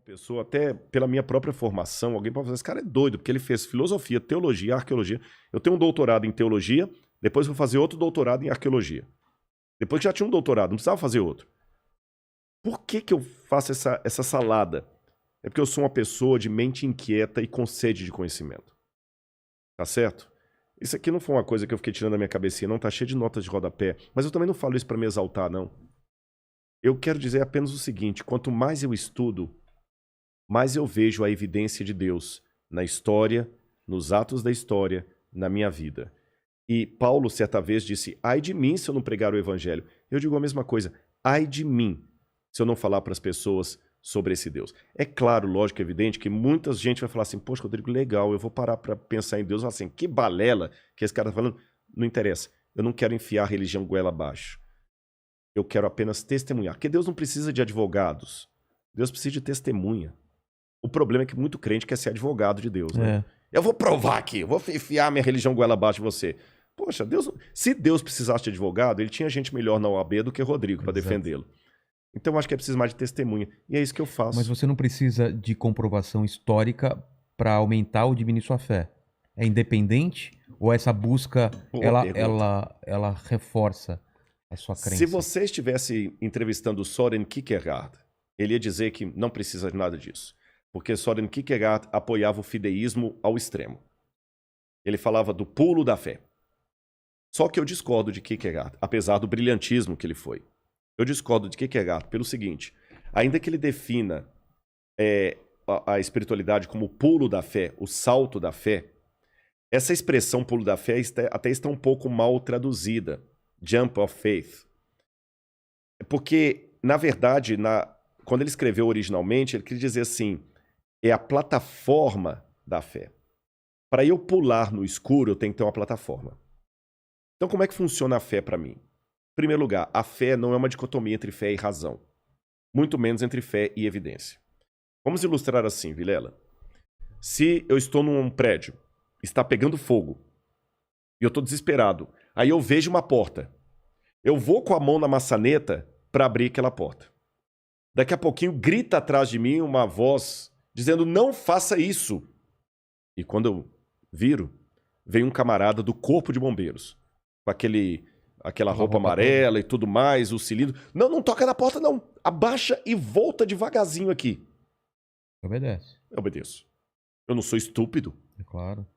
pessoa, até pela minha própria formação, alguém pode falar, esse cara é doido, porque ele fez filosofia, teologia, arqueologia. Eu tenho um doutorado em teologia, depois vou fazer outro doutorado em arqueologia. Depois que já tinha um doutorado, não precisava fazer outro. Por que que eu faço essa salada? É porque eu sou uma pessoa de mente inquieta e com sede de conhecimento. Tá certo? Isso aqui não foi uma coisa que eu fiquei tirando da minha cabecinha, não, tá cheio de notas de rodapé. Mas eu também não falo isso para me exaltar, não. Eu quero dizer apenas o seguinte, quanto mais eu estudo, mais eu vejo a evidência de Deus na história, nos atos da história, na minha vida. E Paulo, certa vez, disse, ai de mim se eu não pregar o evangelho. Eu digo a mesma coisa, ai de mim se eu não falar para as pessoas sobre esse Deus. É claro, lógico, evidente, que muita gente vai falar assim, poxa, Rodrigo, legal, eu vou parar para pensar em Deus. Eu falo assim, que balela que esse cara está falando. Não interessa, eu não quero enfiar a religião goela abaixo. Eu quero apenas testemunhar. Porque Deus não precisa de advogados. Deus precisa de testemunha. O problema é que muito crente quer ser advogado de Deus, né? Eu vou provar aqui, eu vou enfiar minha religião goela abaixo de você. Poxa, se Deus precisasse de advogado, ele tinha gente melhor na OAB do que Rodrigo para defendê-lo. Então eu acho que é preciso mais de testemunha. E é isso que eu faço. Mas você não precisa de comprovação histórica para aumentar ou diminuir sua fé. É independente? Ou essa busca, ela reforça a sua crença? Se você estivesse entrevistando o Søren Kierkegaard, ele ia dizer que não precisa de nada disso. Porque Søren Kierkegaard apoiava o fideísmo ao extremo. Ele falava do pulo da fé. Só que eu discordo de Kierkegaard, apesar do brilhantismo que ele foi. Eu discordo de Kierkegaard pelo seguinte, ainda que ele defina a espiritualidade como o pulo da fé, o salto da fé, essa expressão pulo da fé até está um pouco mal traduzida, jump of faith. Porque, na verdade, quando ele escreveu originalmente, ele queria dizer assim, é a plataforma da fé. Para eu pular no escuro, eu tenho que ter uma plataforma. Então, como é que funciona a fé para mim? Em primeiro lugar, a fé não é uma dicotomia entre fé e razão. Muito menos entre fé e evidência. Vamos ilustrar assim, Vilela. Se eu estou num prédio, está pegando fogo, e eu estou desesperado, aí eu vejo uma porta. Eu vou com a mão na maçaneta para abrir aquela porta. Daqui a pouquinho grita atrás de mim uma voz dizendo, não faça isso. E quando eu viro, vem um camarada do corpo de bombeiros, com aquela roupa amarela e tudo mais, o cilindro. Não, não toca na porta não. Abaixa e volta devagarzinho aqui. Obedece. Eu obedeço. Eu não sou estúpido. É claro.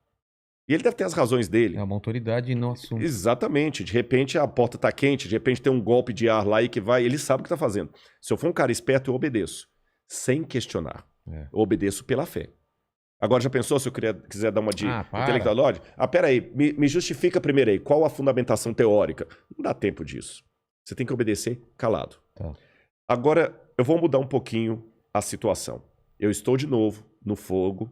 E ele deve ter as razões dele. É uma autoridade no assunto. Exatamente. De repente a porta tá quente, de repente tem um golpe de ar lá e que vai, ele sabe o que tá fazendo. Se eu for um cara esperto, eu obedeço. Sem questionar. Eu obedeço pela fé. Agora, já pensou se eu quiser dar uma de intelectualidade? Peraí, me justifica primeiro aí, qual a fundamentação teórica? Não dá tempo disso. Você tem que obedecer calado. Tá. Agora, eu vou mudar um pouquinho a situação. Eu estou de novo no fogo,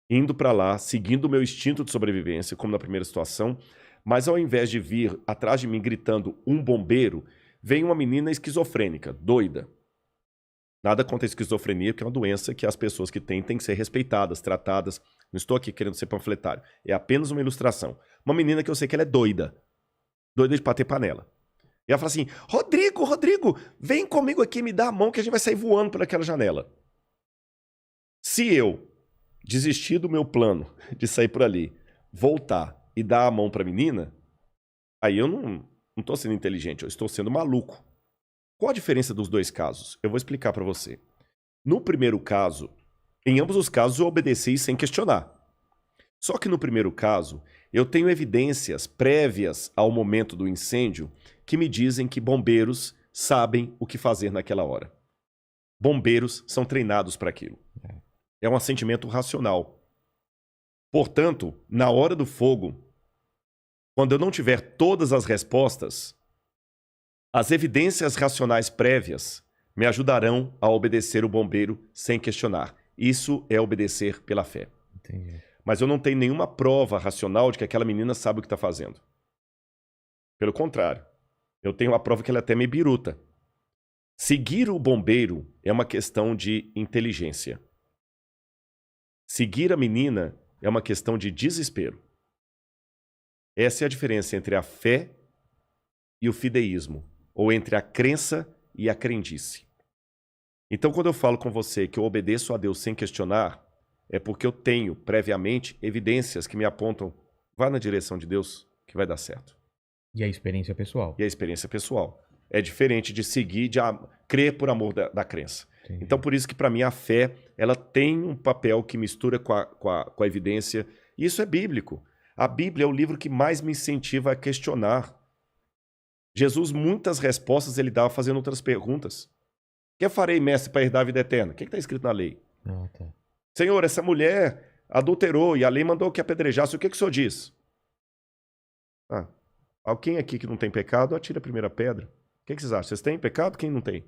indo para lá, seguindo o meu instinto de sobrevivência, como na primeira situação, mas ao invés de vir atrás de mim gritando um bombeiro, vem uma menina esquizofrênica, doida. Nada contra a esquizofrenia, que é uma doença que as pessoas que têm que ser respeitadas, tratadas. Não estou aqui querendo ser panfletário. É apenas uma ilustração. Uma menina que eu sei que ela é doida. Doida de bater panela. E ela fala assim, Rodrigo, vem comigo aqui, me dá a mão que a gente vai sair voando por aquela janela. Se eu desistir do meu plano de sair por ali, voltar e dar a mão para a menina, aí eu não estou sendo inteligente, eu estou sendo maluco. Qual a diferença dos dois casos? Eu vou explicar para você. No primeiro caso, em ambos os casos eu obedeci sem questionar. Só que no primeiro caso, eu tenho evidências prévias ao momento do incêndio que me dizem que bombeiros sabem o que fazer naquela hora. Bombeiros são treinados para aquilo. É um assentimento racional. Portanto, na hora do fogo, quando eu não tiver todas as respostas, as evidências racionais prévias me ajudarão a obedecer o bombeiro sem questionar. Isso é obedecer pela fé. Entendi. Mas eu não tenho nenhuma prova racional de que aquela menina sabe o que está fazendo. Pelo contrário, eu tenho a prova que ela é até meio biruta. Seguir o bombeiro é uma questão de inteligência. Seguir a menina é uma questão de desespero. Essa é a diferença entre a fé e o fideísmo, ou entre a crença e a crendice. Então, quando eu falo com você que eu obedeço a Deus sem questionar, é porque eu tenho, previamente, evidências que me apontam, vai na direção de Deus, que vai dar certo. E a experiência pessoal. E a experiência pessoal. É diferente de seguir, de crer por amor da crença. Entendi. Então, por isso que, para mim, a fé, ela tem um papel que mistura com a evidência. E isso é bíblico. A Bíblia é o livro que mais me incentiva a questionar. Jesus, muitas respostas ele dava fazendo outras perguntas. O que farei, mestre, para herdar a vida eterna? O que está escrito na lei? Tá. Senhor, essa mulher adulterou e a lei mandou que apedrejasse. O que o senhor diz? Alguém aqui que não tem pecado, atira a primeira pedra. O que vocês acham? Vocês têm pecado? Quem não tem?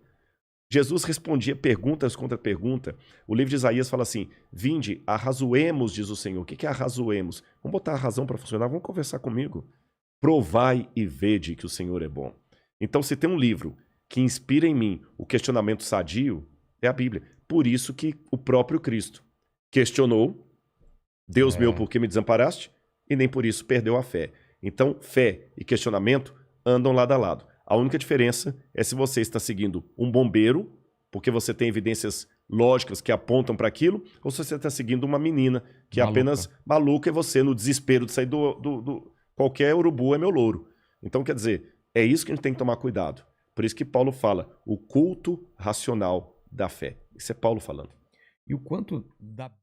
Jesus respondia perguntas contra pergunta. O livro de Isaías fala assim, vinde, arrazoemos, diz o Senhor. O que é arrazoemos? Vamos botar a razão para funcionar, vamos conversar comigo. Provai e vede que o Senhor é bom. Então, se tem um livro que inspira em mim o questionamento sadio, é a Bíblia. Por isso que o próprio Cristo questionou, Deus meu, por que me desamparaste? E nem por isso perdeu a fé. Então, fé e questionamento andam lado a lado. A única diferença é se você está seguindo um bombeiro, porque você tem evidências lógicas que apontam para aquilo, ou se você está seguindo uma menina que é apenas maluca e você no desespero de sair do qualquer urubu é meu louro. Então, quer dizer, é isso que a gente tem que tomar cuidado. Por isso que Paulo fala, o culto racional da fé. Isso é Paulo falando. E o quanto da